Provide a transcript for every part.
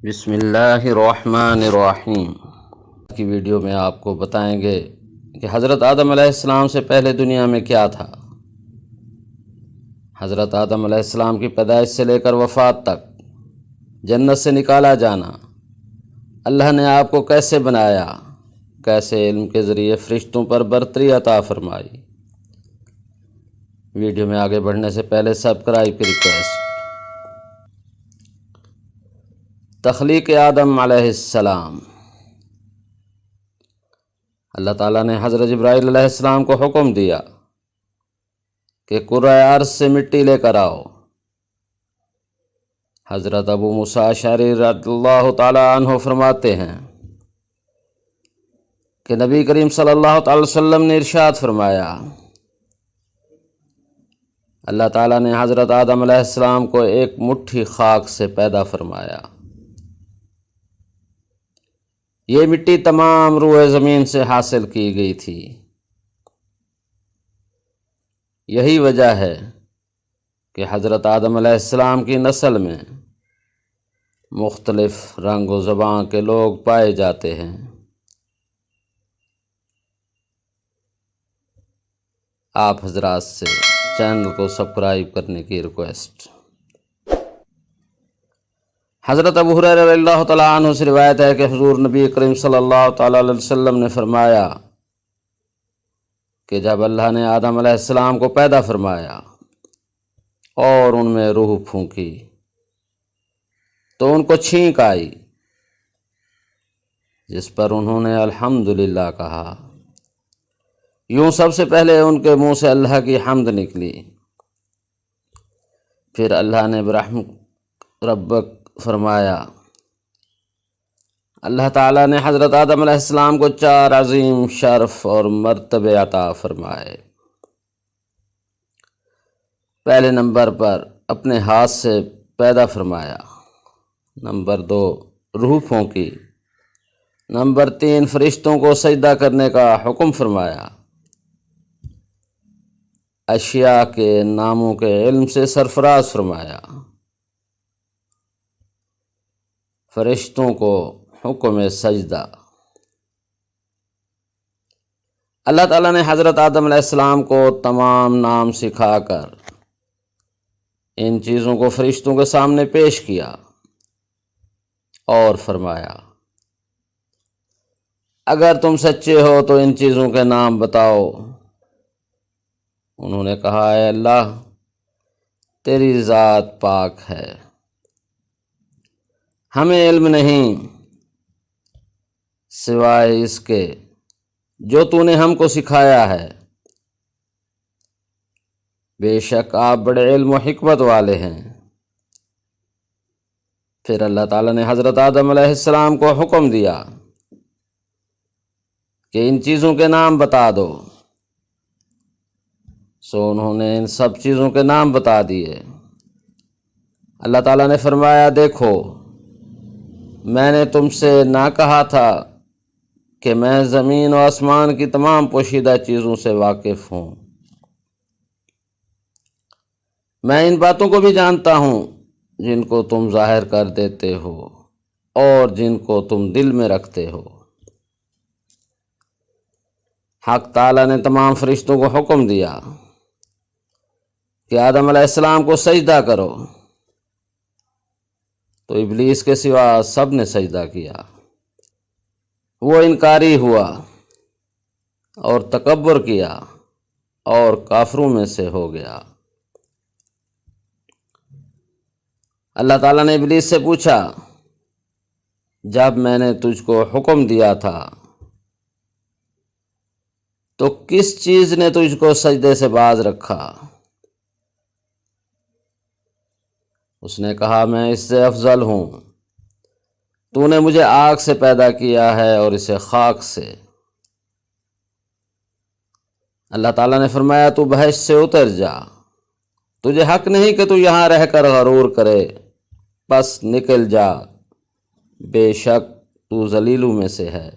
بسم اللہ الرحمن الرحیم کی ویڈیو میں آپ کو بتائیں گے کہ حضرت آدم علیہ السلام سے پہلے دنیا میں کیا تھا۔ حضرت آدم علیہ السلام کی پیدائش سے لے کر وفات تک، جنت سے نکالا جانا، اللہ نے آپ کو کیسے بنایا، کیسے علم کے ذریعے فرشتوں پر برتری عطا فرمائی۔ ویڈیو میں آگے بڑھنے سے پہلے سبسکرائب کی ریکویسٹ۔ تخلیق آدم علیہ السلام۔ اللہ تعالیٰ نے حضرت جبرائیل علیہ السلام کو حکم دیا کہ کرۂ ارض سے مٹی لے کر آؤ۔ حضرت ابو موسیٰ اشعری رضی اللہ تعالیٰ عنہ فرماتے ہیں کہ نبی کریم صلی اللہ تعالی وسلم نے ارشاد فرمایا، اللہ تعالیٰ نے حضرت آدم علیہ السلام کو ایک مٹھی خاک سے پیدا فرمایا۔ یہ مٹی تمام روئے زمین سے حاصل کی گئی تھی۔ یہی وجہ ہے کہ حضرت آدم علیہ السلام کی نسل میں مختلف رنگ و زبان کے لوگ پائے جاتے ہیں۔ آپ حضرات سے چینل کو سبسکرائب کرنے کی ریکویسٹ۔ حضرت ابو ہریرہ رضی اللہ تعالیٰ عنہ سے روایت ہے کہ حضور نبی کریم صلی اللہ تعالیٰ علیہ وسلم نے فرمایا کہ جب اللہ نے آدم علیہ السلام کو پیدا فرمایا اور ان میں روح پھونکی تو ان کو چھینک آئی، جس پر انہوں نے الحمدللہ کہا۔ یوں سب سے پہلے ان کے منہ سے اللہ کی حمد نکلی، پھر اللہ نے برحمت ربک فرمایا۔ اللہ تعالیٰ نے حضرت آدم علیہ السلام کو 4 عظیم شرف اور مرتبے عطا فرمائے۔ پہلے نمبر پر اپنے ہاتھ سے پیدا فرمایا، نمبر 2 روح پھونکی، نمبر 3 فرشتوں کو سجدہ کرنے کا حکم فرمایا، اشیاء کے ناموں کے علم سے سرفراز فرمایا، فرشتوں کو حکم سجدہ۔ اللہ تعالیٰ نے حضرت آدم علیہ السلام کو تمام نام سکھا کر ان چیزوں کو فرشتوں کے سامنے پیش کیا اور فرمایا، اگر تم سچے ہو تو ان چیزوں کے نام بتاؤ۔ انہوں نے کہا، اے اللہ، تیری ذات پاک ہے، ہمیں علم نہیں سوائے اس کے جو تو نے ہم کو سکھایا ہے، بے شک آپ بڑے علم و حکمت والے ہیں۔ پھر اللہ تعالیٰ نے حضرت آدم علیہ السلام کو حکم دیا کہ ان چیزوں کے نام بتا دو، سو انہوں نے ان سب چیزوں کے نام بتا دیے۔ اللہ تعالیٰ نے فرمایا، دیکھو، میں نے تم سے نہ کہا تھا کہ میں زمین و آسمان کی تمام پوشیدہ چیزوں سے واقف ہوں؟ میں ان باتوں کو بھی جانتا ہوں جن کو تم ظاہر کر دیتے ہو اور جن کو تم دل میں رکھتے ہو۔ حق تعالیٰ نے تمام فرشتوں کو حکم دیا کہ آدم علیہ السلام کو سجدہ کرو، تو ابلیس کے سوا سب نے سجدہ کیا۔ وہ انکاری ہوا اور تکبر کیا اور کافروں میں سے ہو گیا۔ اللہ تعالیٰ نے ابلیس سے پوچھا، جب میں نے تجھ کو حکم دیا تھا تو کس چیز نے تجھ کو سجدے سے باز رکھا؟ اس نے کہا، میں اس سے افضل ہوں، تو نے مجھے آگ سے پیدا کیا ہے اور اسے خاک سے۔ اللہ تعالیٰ نے فرمایا، تو بہشت سے اتر جا، تجھے حق نہیں کہ تو یہاں رہ کر غرور کرے، بس نکل جا، بے شک تو ذلیلوں میں سے ہے۔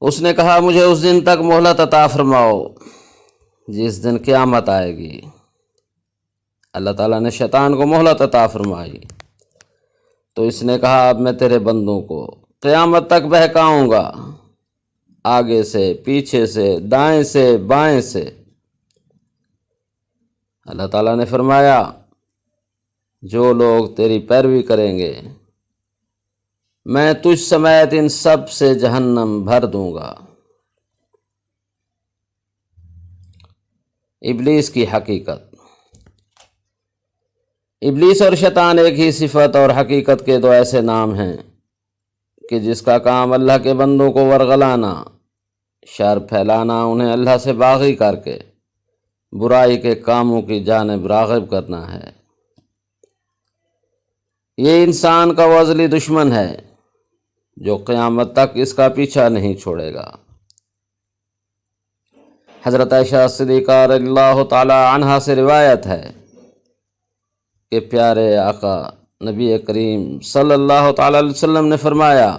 اس نے کہا، مجھے اس دن تک مہلت عطا فرماؤ جس دن قیامت آئے گی۔ اللہ تعالیٰ نے شیطان کو مہلت عطا فرمائی۔ تو اس نے کہا اب میں تیرے بندوں کو قیامت تک بہکاؤں گا، آگے سے، پیچھے سے، دائیں سے، بائیں سے۔ اللہ تعالیٰ نے فرمایا جو لوگ تیری پیروی کریں گے میں تجھ سمیت ان سب سے جہنم بھر دوں گا۔ ابلیس کی حقیقت۔ ابلیس اور شیطان ایک ہی صفت اور حقیقت کے دو ایسے نام ہیں کہ جس کا کام اللہ کے بندوں کو ورغلانا، شر پھیلانا، انہیں اللہ سے باغی کر کے برائی کے کاموں کی جانب راغب کرنا ہے۔ یہ انسان کا وہ ازلی دشمن ہے جو قیامت تک اس کا پیچھا نہیں چھوڑے گا۔ حضرت عائشہ صدیقہ رضی اللہ تعالی عنہا سے روایت ہے کہ پیارے آقا نبی کریم صلی اللہ تعالی علیہ وسلم نے فرمایا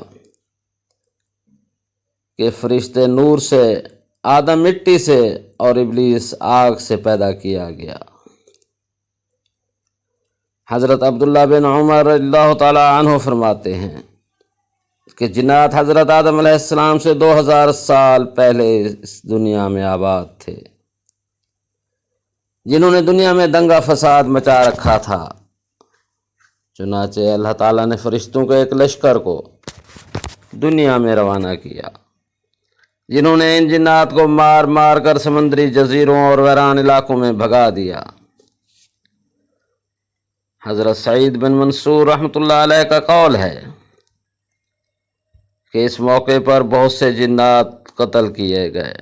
کہ فرشتے نور سے، آدم مٹی سے اور ابلیس آگ سے پیدا کیا گیا۔ حضرت عبداللہ بن عمر رضی اللہ تعالی عنہ فرماتے ہیں کہ جنات حضرت آدم علیہ السلام سے 2000 سال پہلے اس دنیا میں آباد تھے، جنہوں نے دنیا میں دنگا فساد مچا رکھا تھا۔ چنانچہ اللہ تعالیٰ نے فرشتوں کے ایک لشکر کو دنیا میں روانہ کیا، جنہوں نے ان جنات کو مار مار کر سمندری جزیروں اور ویران علاقوں میں بھگا دیا۔ حضرت سعید بن منصور رحمۃ اللہ علیہ کا قول ہے کہ اس موقع پر بہت سے جنات قتل کیے گئے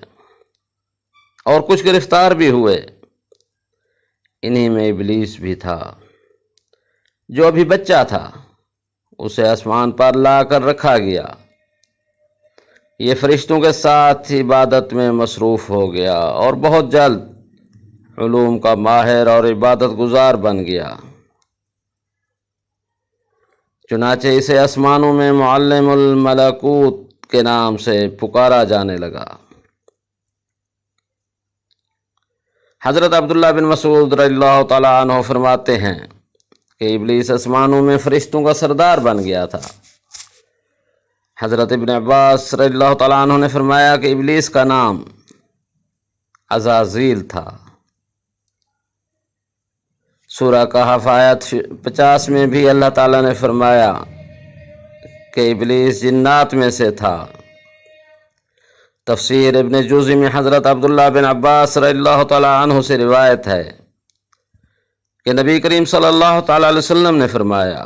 اور کچھ گرفتار بھی ہوئے۔ انہی میں ابلیس بھی تھا، جو ابھی بچہ تھا، اسے آسمان پر لا کر رکھا گیا۔ یہ فرشتوں کے ساتھ عبادت میں مصروف ہو گیا اور بہت جلد علوم کا ماہر اور عبادت گزار بن گیا۔ چنانچہ اسے آسمانوں میں معلم الملکوت کے نام سے پکارا جانے لگا۔ حضرت عبداللہ بن مسعود رضی اللہ تعالیٰ عنہ فرماتے ہیں کہ ابلیس آسمانوں میں فرشتوں کا سردار بن گیا تھا۔ حضرت ابن عباس رضی اللہ تعالیٰ عنہ نے فرمایا کہ ابلیس کا نام عزازیل تھا۔ سورہ کہف آیت 50 میں بھی اللہ تعالیٰ نے فرمایا کہ ابلیس جنات میں سے تھا۔ تفسیر ابن جوزی میں حضرت عبداللہ بن عباس رضی اللہ تعالیٰ عنہ سے روایت ہے کہ نبی کریم صلی اللہ تعالیٰ علیہ وسلم نے فرمایا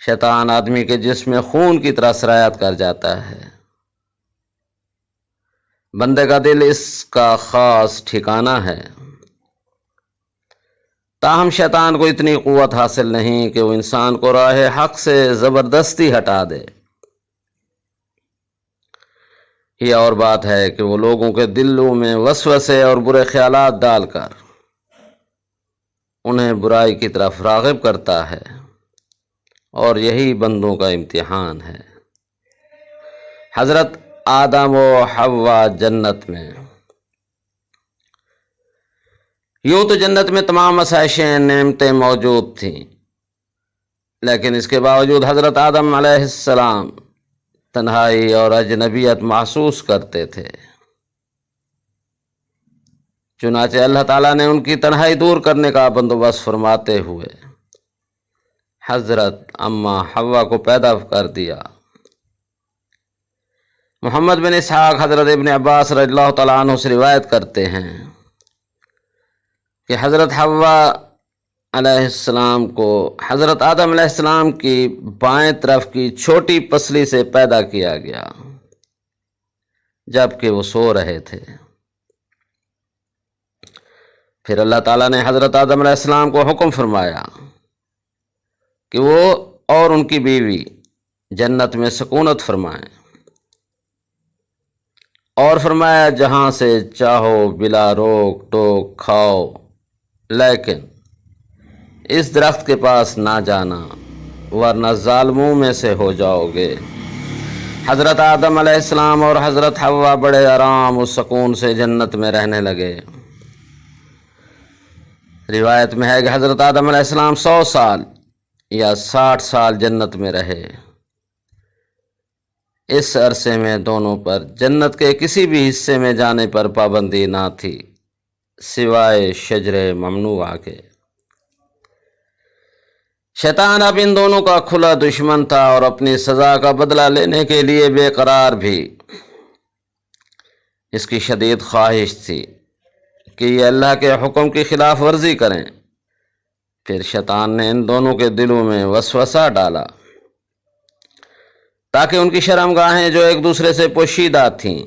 شیطان آدمی کے جسم میں خون کی طرح سرایت کر جاتا ہے، بندے کا دل اس کا خاص ٹھکانہ ہے۔ تاہم شیطان کو اتنی قوت حاصل نہیں کہ وہ انسان کو راہ حق سے زبردستی ہٹا دے۔ یہ اور بات ہے کہ وہ لوگوں کے دلوں میں وسوسے اور برے خیالات ڈال کر انہیں برائی کی طرف راغب کرتا ہے، اور یہی بندوں کا امتحان ہے۔ حضرت آدم و حوا جنت میں، یوں تو جنت میں تمام آسائشیں، نعمتیں موجود تھیں، لیکن اس کے باوجود حضرت آدم علیہ السلام تنہائی اور اجنبیت محسوس کرتے تھے۔ چنانچہ اللہ تعالیٰ نے ان کی تنہائی دور کرنے کا بندوبست فرماتے ہوئے حضرت اماں حوا کو پیدا کر دیا۔ محمد بن اسحاق حضرت ابن عباس رضی اللہ تعالیٰ عنہ سے روایت کرتے ہیں کہ حضرت حوا علیہ السلام کو حضرت آدم علیہ السلام کی بائیں طرف کی چھوٹی پسلی سے پیدا کیا گیا جبکہ وہ سو رہے تھے۔ پھر اللہ تعالیٰ نے حضرت آدم علیہ السلام کو حکم فرمایا کہ وہ اور ان کی بیوی جنت میں سکونت فرمائیں، اور فرمایا جہاں سے چاہو بلا روک ٹوک کھاؤ، لیکن اس درخت کے پاس نہ جانا ورنہ ظالموں میں سے ہو جاؤ گے۔ حضرت آدم علیہ السلام اور حضرت حوا بڑے آرام و سکون سے جنت میں رہنے لگے۔ روایت میں ہے کہ حضرت آدم علیہ السلام 100 سال یا 60 سال جنت میں رہے، اس عرصے میں دونوں پر جنت کے کسی بھی حصے میں جانے پر پابندی نہ تھی سوائے شجر ممنوعہ کے۔ شیطان اب ان دونوں کا کھلا دشمن تھا اور اپنی سزا کا بدلہ لینے کے لیے بے قرار بھی۔ اس کی شدید خواہش تھی کہ یہ اللہ کے حکم کی خلاف ورزی کریں۔ پھر شیطان نے ان دونوں کے دلوں میں وسوسہ ڈالا تاکہ ان کی شرمگاہیں جو ایک دوسرے سے پوشیدہ تھیں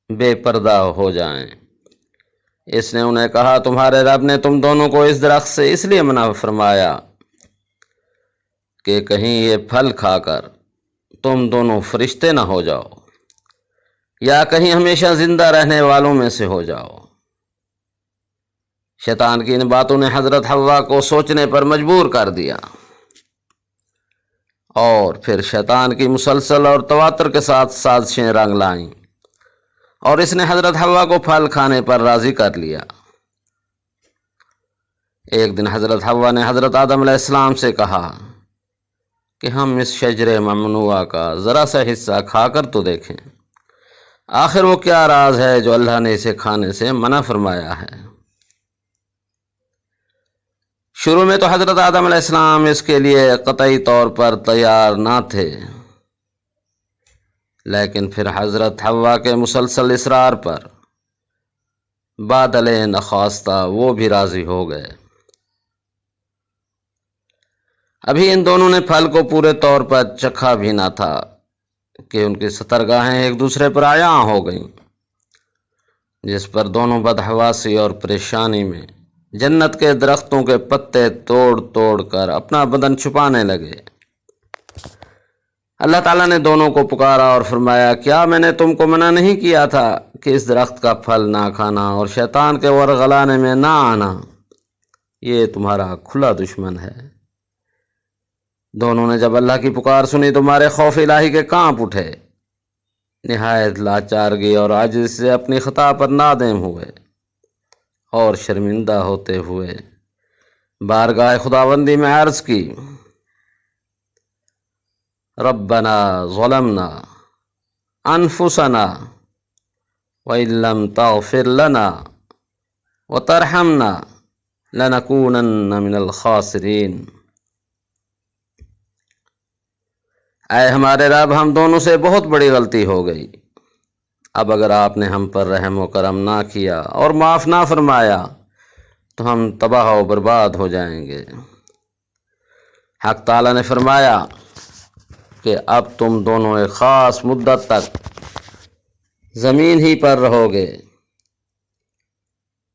بے پردہ ہو جائیں۔ اس نے انہیں کہا، تمہارے رب نے تم دونوں کو اس درخت سے اس لیے منع فرمایا کہ کہیں یہ پھل کھا کر تم دونوں فرشتے نہ ہو جاؤ یا کہیں ہمیشہ زندہ رہنے والوں میں سے ہو جاؤ۔ شیطان کی ان باتوں نے حضرت حوا کو سوچنے پر مجبور کر دیا، اور پھر شیطان کی مسلسل اور تواتر کے ساتھ سازشیں رنگ لائیں، اور اس نے حضرت حوا کو پھل کھانے پر راضی کر لیا۔ ایک دن حضرت حوا نے حضرت آدم علیہ السلام سے کہا کہ ہم اس شجر ممنوعہ کا ذرا سا حصہ کھا کر تو دیکھیں، آخر وہ کیا راز ہے جو اللہ نے اسے کھانے سے منع فرمایا ہے۔ شروع میں تو حضرت آدم علیہ السلام اس کے لیے قطعی طور پر تیار نہ تھے، لیکن پھر حضرت حوا کے مسلسل اصرار پر بادل نخواستہ وہ بھی راضی ہو گئے۔ ابھی ان دونوں نے پھل کو پورے طور پر چکھا بھی نہ تھا کہ ان کی سترگاہیں ایک دوسرے پر عیاں ہو گئیں، جس پر دونوں بدحواسی اور پریشانی میں جنت کے درختوں کے پتے توڑ توڑ کر اپنا بدن چھپانے لگے۔ اللہ تعالیٰ نے دونوں کو پکارا اور فرمایا، کیا میں نے تم کو منع نہیں کیا تھا کہ اس درخت کا پھل نہ کھانا اور شیطان کے ورغلانے میں نہ آنا؟ یہ تمہارا کھلا دشمن ہے۔ دونوں نے جب اللہ کی پکار سنی تو مارے خوف الہی کے کانپ اٹھے، نہایت لاچارگی اور عاجزی سے اپنی خطا پر نادم ہوئے اور شرمندہ ہوتے ہوئے بارگاہ خداوندی میں عرض کی، ربنا ظلمنا انفسنا وإن لم تغفر لنا وترحمنا لنکونن من الخاسرین۔ اے ہمارے رب، ہم دونوں سے بہت بڑی غلطی ہو گئی، اب اگر آپ نے ہم پر رحم و کرم نہ کیا اور معاف نہ فرمایا تو ہم تباہ و برباد ہو جائیں گے۔ حق تعالیٰ نے فرمایا کہ اب تم دونوں ایک خاص مدت تک زمین ہی پر رہو گے،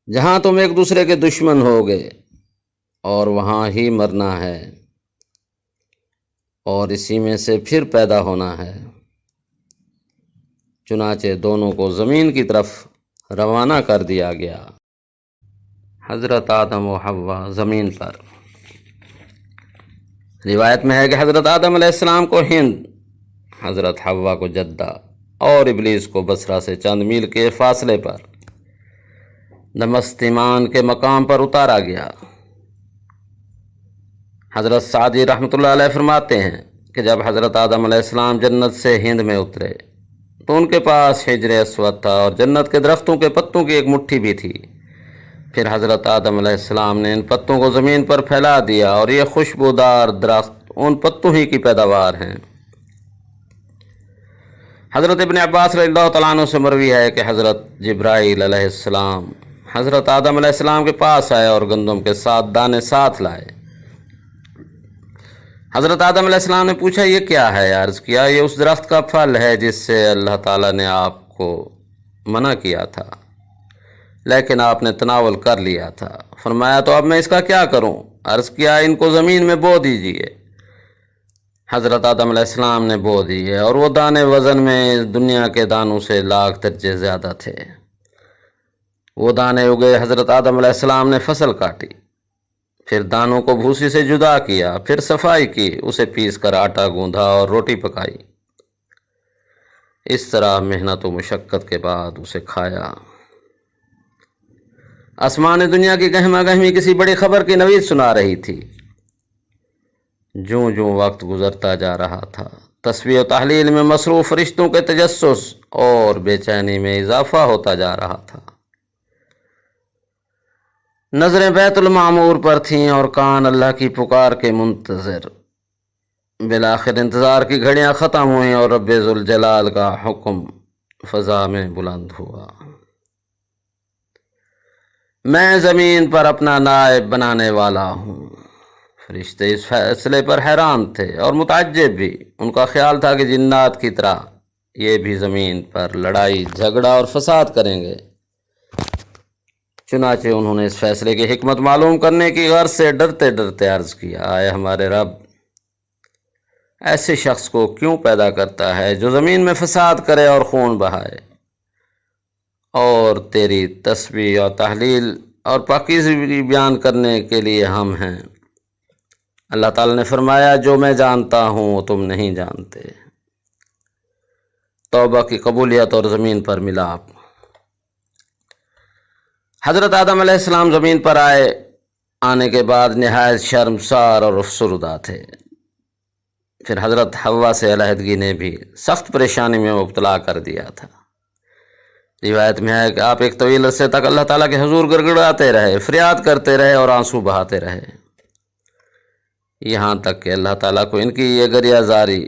جہاں تم ایک دوسرے کے دشمن ہوگے، اور وہاں ہی مرنا ہے اور اسی میں سے پھر پیدا ہونا ہے۔ چنانچہ دونوں کو زمین کی طرف روانہ کر دیا گیا۔ حضرت آدم و حوا زمین پر۔ روایت میں ہے کہ حضرت آدم علیہ السلام کو ہند، حضرت حوا کو جدہ اور ابلیس کو بصرہ سے چند میل کے فاصلے پر دمستیمان کے مقام پر اتارا گیا۔ حضرت سعدی رحمۃ اللہ علیہ فرماتے ہیں کہ جب حضرت آدم علیہ السلام جنت سے ہند میں اترے تو ان کے پاس حجر اسود تھا اور جنت کے درختوں کے پتوں کی ایک مٹھی بھی تھی۔ پھر حضرت آدم علیہ السلام نے ان پتوں کو زمین پر پھیلا دیا، اور یہ خوشبودار درخت ان پتوں ہی کی پیداوار ہیں۔ حضرت ابن عباس رضی اللہ تعالیٰ عنہ سے مروی ہے کہ حضرت جبرائیل علیہ السلام حضرت آدم علیہ السلام کے پاس آئے اور گندم کے 7 دانے ساتھ لائے۔ حضرت آدم علیہ السلام نے پوچھا، یہ کیا ہے؟ عرض کیا، یہ اس درخت کا پھل ہے جس سے اللہ تعالیٰ نے آپ کو منع کیا تھا، لیکن آپ نے تناول کر لیا تھا۔ فرمایا، تو اب میں اس کا کیا کروں؟ عرض کیا، ان کو زمین میں بو دیجئے۔ حضرت آدم علیہ السلام نے بو دیے، اور وہ دانے وزن میں دنیا کے دانوں سے لاکھ درجے زیادہ تھے۔ وہ دانے اگے، حضرت آدم علیہ السلام نے فصل کاٹی، پھر دانوں کو بھوسی سے جدا کیا، پھر صفائی کی، اسے پیس کر آٹا گوندھا اور روٹی پکائی۔ اس طرح محنت و مشقت کے بعد اسے کھایا۔ آسمان دنیا کی گہما گہمی کسی بڑی خبر کی نوید سنا رہی تھی۔ جوں جوں وقت گزرتا جا رہا تھا، تسبیح و تحلیل میں مصروف فرشتوں کے تجسس اور بے چینی میں اضافہ ہوتا جا رہا تھا۔ نظریں بیت المعمور پر تھیں اور کان اللہ کی پکار کے منتظر۔ بالآخر انتظار کی گھڑیاں ختم ہوئیں اور رب ذوالجلال کا حکم فضا میں بلند ہوا، میں زمین پر اپنا نائب بنانے والا ہوں۔ فرشتے اس فیصلے پر حیران تھے اور متعجب بھی۔ ان کا خیال تھا کہ جنات کی طرح یہ بھی زمین پر لڑائی جھگڑا اور فساد کریں گے۔ چنانچہ انہوں نے اس فیصلے کی حکمت معلوم کرنے کی غرض سے ڈرتے ڈرتے عرض کیا، آئے ہمارے رب، ایسے شخص کو کیوں پیدا کرتا ہے جو زمین میں فساد کرے اور خون بہائے؟ اور تیری تسبیح اور تحلیل اور پاکیزگی بیان کرنے کے لیے ہم ہیں۔ اللہ تعالیٰ نے فرمایا، جو میں جانتا ہوں وہ تم نہیں جانتے۔ توبہ کی قبولیت اور زمین پر ملاپ۔ حضرت آدم علیہ السلام زمین پر آنے کے بعد نہایت شرمسار اور افسردہ تھے۔ پھر حضرت حوا سے علیحدگی نے بھی سخت پریشانی میں مبتلا کر دیا تھا۔ روایت میں ہے کہ آپ ایک طویل عرصے تک اللہ تعالیٰ کے حضور گڑگڑاتے رہے، فریاد کرتے رہے اور آنسو بہاتے رہے، یہاں تک کہ اللہ تعالیٰ کو ان کی یہ گریہ زاری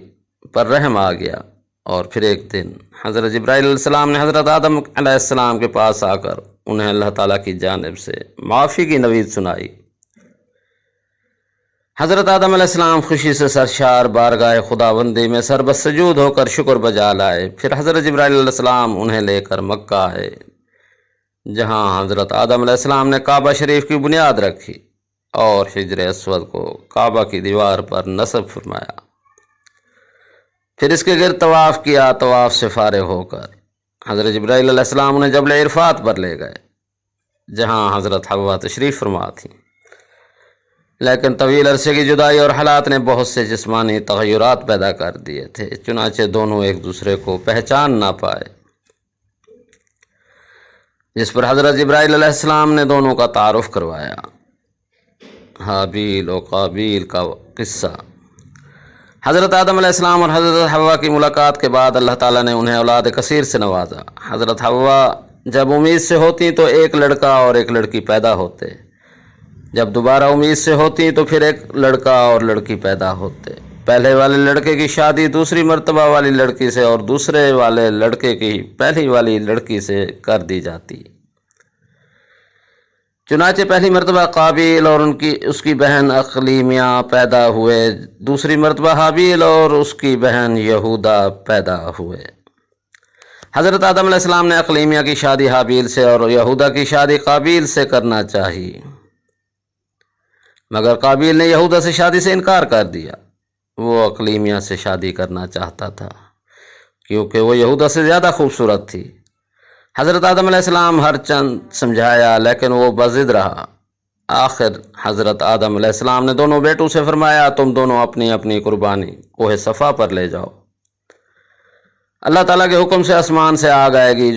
پر رحم آ گیا۔ اور پھر ایک دن حضرت جبرائیل علیہ السلام نے حضرت آدم علیہ السلام کے پاس آ کر انہیں اللہ تعالیٰ کی جانب سے معافی کی نوید سنائی۔ حضرت آدم علیہ السلام خوشی سے سرشار بارگاہ خداوندی میں سربسجود ہو کر شکر بجا لائے۔ پھر حضرت جبرائیل علیہ السلام انہیں لے کر مکہ آئے، جہاں حضرت آدم علیہ السلام نے کعبہ شریف کی بنیاد رکھی اور حجر اسود کو کعبہ کی دیوار پر نصب فرمایا۔ پھر اس کے گرد طواف کیا۔ طواف سے فارغ ہو کر حضرت جبرائیل علیہ السلام انہیں جبل عرفات پر لے گئے، جہاں حضرت حوا تشریف فرما تھیں۔ لیکن طویل عرصے کی جدائی اور حالات نے بہت سے جسمانی تغیرات پیدا کر دیے تھے، چنانچہ دونوں ایک دوسرے کو پہچان نہ پائے، جس پر حضرت جبرائیل علیہ السلام نے دونوں کا تعارف کروایا۔ حابیل و قابیل کا قصہ۔ حضرت آدم علیہ السلام اور حضرت حوا کی ملاقات کے بعد اللہ تعالیٰ نے انہیں اولاد کثیر سے نوازا۔ حضرت حوا جب امید سے ہوتی تو ایک لڑکا اور ایک لڑکی پیدا ہوتے، جب دوبارہ امید سے ہوتی تو پھر ایک لڑکا اور لڑکی پیدا ہوتے۔ پہلے والے لڑکے کی شادی دوسری مرتبہ والی لڑکی سے اور دوسرے والے لڑکے کی پہلی والی لڑکی سے کر دی جاتی۔ چنانچہ پہلی مرتبہ قابیل اور اس کی بہن اقلیمیہ پیدا ہوئے، دوسری مرتبہ حابیل اور اس کی بہن یہودا پیدا ہوئے۔ حضرت آدم علیہ السلام نے اقلیمیہ کی شادی حابیل سے اور یہودا کی شادی قابیل سے کرنا چاہی، مگر قابیل نے یہودا سے شادی سے انکار کر دیا۔ وہ اقلیمیہ سے شادی کرنا چاہتا تھا کیونکہ وہ یہودا سے زیادہ خوبصورت تھی۔ حضرت آدم علیہ السلام ہر چند سمجھایا لیکن وہ بضد رہا۔ آخر حضرت آدم علیہ السلام نے دونوں بیٹوں سے فرمایا، تم دونوں اپنی اپنی قربانی کوہ صفا پر لے جاؤ، اللہ تعالیٰ کے حکم سے آسمان سے آگ آئے گی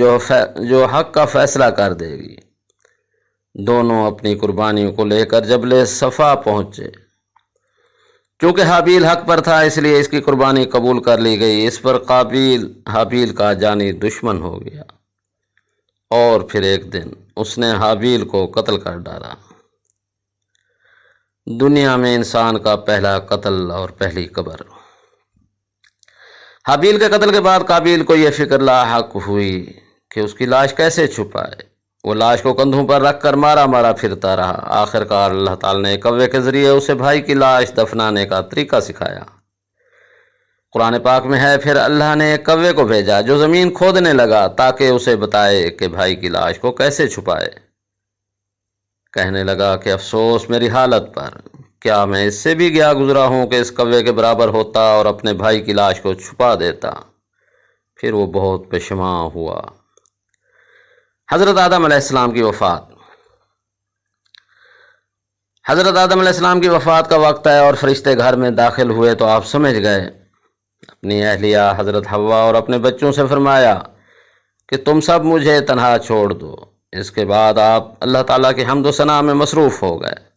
جو حق کا فیصلہ کر دے گی۔ دونوں اپنی قربانیوں کو لے کر جبل صفا پہنچے۔ چونکہ حابیل حق پر تھا اس لیے اس کی قربانی قبول کر لی گئی۔ اس پر قابیل حابیل کا جانی دشمن ہو گیا اور پھر ایک دن اس نے حابیل کو قتل کر ڈالا۔ دنیا میں انسان کا پہلا قتل اور پہلی قبر۔ حابیل کے قتل کے بعد قابیل کو یہ فکر لاحق ہوئی کہ اس کی لاش کیسے چھپائے۔ وہ لاش کو کندھوں پر رکھ کر مارا مارا پھرتا رہا۔ آخرکار اللہ تعالیٰ نے کوے کے ذریعے اسے بھائی کی لاش دفنانے کا طریقہ سکھایا۔ قرآن پاک میں ہے، پھر اللہ نے ایک کوے کو بھیجا جو زمین کھودنے لگا تاکہ اسے بتائے کہ بھائی کی لاش کو کیسے چھپائے۔ کہنے لگا کہ افسوس میری حالت پر، کیا میں اس سے بھی گیا گزرا ہوں کہ اس کوے کے برابر ہوتا اور اپنے بھائی کی لاش کو چھپا دیتا۔ پھر وہ بہت پشیماں ہوا۔ حضرت آدم علیہ السلام کی وفات۔ حضرت آدم علیہ السلام کی وفات کا وقت ہے اور فرشتے گھر میں داخل ہوئے تو آپ سمجھ گئے۔ اپنی اہلیہ حضرت حوا اور اپنے بچوں سے فرمایا کہ تم سب مجھے تنہا چھوڑ دو۔ اس کے بعد آپ اللہ تعالیٰ کی حمد و ثنا میں مصروف ہو گئے۔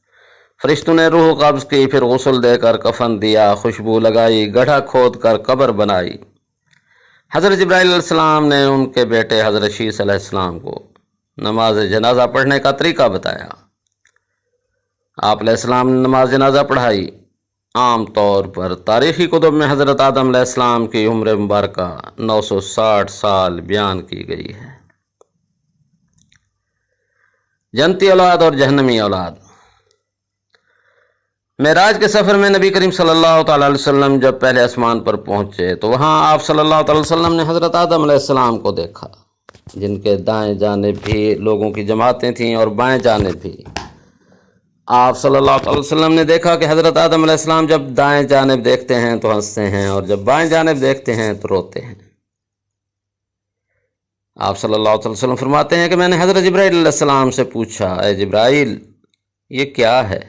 فرشتوں نے روح قبض کی، پھر غسل دے کر کفن دیا، خوشبو لگائی، گڑھا کھود کر قبر بنائی۔ حضرت جبرائیل علیہ السلام نے ان کے بیٹے حضرت شیس علیہ السلام کو نماز جنازہ پڑھنے کا طریقہ بتایا۔ آپ علیہ السلام نے نماز جنازہ پڑھائی۔ عام طور پر تاریخی کتب میں حضرت آدم علیہ السلام کی عمر مبارکہ 960 سال بیان کی گئی ہے۔ جنتی اولاد اور جہنمی اولاد۔ معراج کے سفر میں نبی کریم صلی اللہ تعالیٰ علیہ وسلم جب پہلے آسمان پر پہنچے تو وہاں آپ صلی اللہ تعالیٰ علیہ وسلم نے حضرت آدم علیہ السلام کو دیکھا، جن کے دائیں جانب بھی لوگوں کی جماعتیں تھیں اور بائیں جانب بھی۔ آپ صلی اللہ علیہ وسلم نے دیکھا کہ حضرت آدم علیہ السلام جب دائیں جانب دیکھتے ہیں تو ہنستے ہیں اور جب بائیں جانب دیکھتے ہیں تو روتے ہیں۔ آپ صلی اللہ علیہ وسلم فرماتے ہیں کہ میں نے حضرت جبرائیل علیہ السلام سے پوچھا، اے جبرائیل یہ کیا ہے؟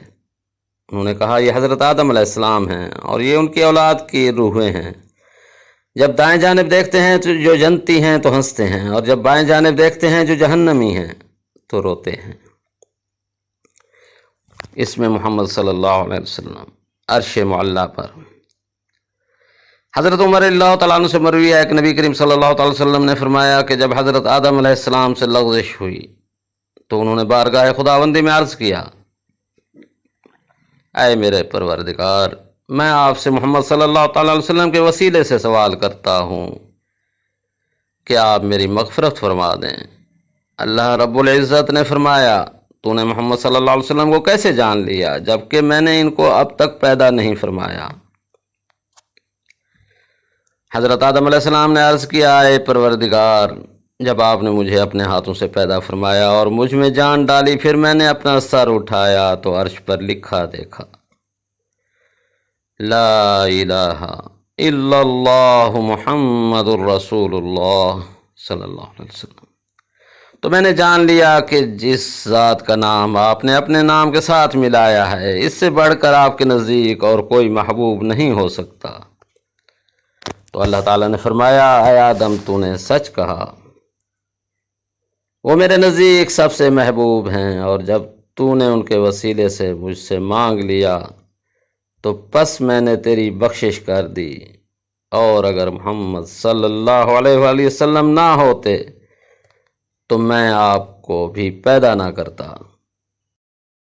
انہوں نے کہا یہ حضرت آدم علیہ السلام ہیں اور یہ ان کی اولاد کی روحیں ہیں۔ جب دائیں جانب دیکھتے ہیں تو جو جنتی ہیں تو ہنستے ہیں اور جب بائیں جانب دیکھتے ہیں جو جہنمی ہیں تو روتے ہیں۔ اس میں محمد صلی اللہ علیہ وسلم عرش معلیٰ پر۔ حضرت عمر اللہ تعالیٰ عنہ سے مروی ہے کہ نبی کریم صلی اللہ تعالی وسلم نے فرمایا کہ جب حضرت آدم علیہ السلام سے لغزش ہوئی تو انہوں نے بارگاہ خداوندی میں عرض کیا، اے میرے پروردگار، میں آپ سے محمد صلی اللہ تعالی علیہ وسلم کے وسیلے سے سوال کرتا ہوں کہ آپ میری مغفرت فرما دیں۔ اللہ رب العزت نے فرمایا، تو نے محمد صلی اللہ علیہ وسلم کو کیسے جان لیا جبکہ میں نے ان کو اب تک پیدا نہیں فرمایا؟ حضرت آدم علیہ السلام نے عرض کیا، اے پروردگار، جب آپ نے مجھے اپنے ہاتھوں سے پیدا فرمایا اور مجھ میں جان ڈالی، پھر میں نے اپنا سر اٹھایا تو عرش پر لکھا دیکھا، لا الہ الا اللہ محمد الرسول اللہ صلی اللہ علیہ وسلم۔ تو میں نے جان لیا کہ جس ذات کا نام آپ نے اپنے نام کے ساتھ ملایا ہے، اس سے بڑھ کر آپ کے نزدیک اور کوئی محبوب نہیں ہو سکتا۔ تو اللہ تعالیٰ نے فرمایا، اے آدم تو نے سچ کہا، وہ میرے نزدیک سب سے محبوب ہیں، اور جب تو نے ان کے وسیلے سے مجھ سے مانگ لیا تو پس میں نے تیری بخشش کر دی، اور اگر محمد صلی اللہ علیہ وآلہ وسلم نہ ہوتے تو میں آپ کو بھی پیدا نہ کرتا۔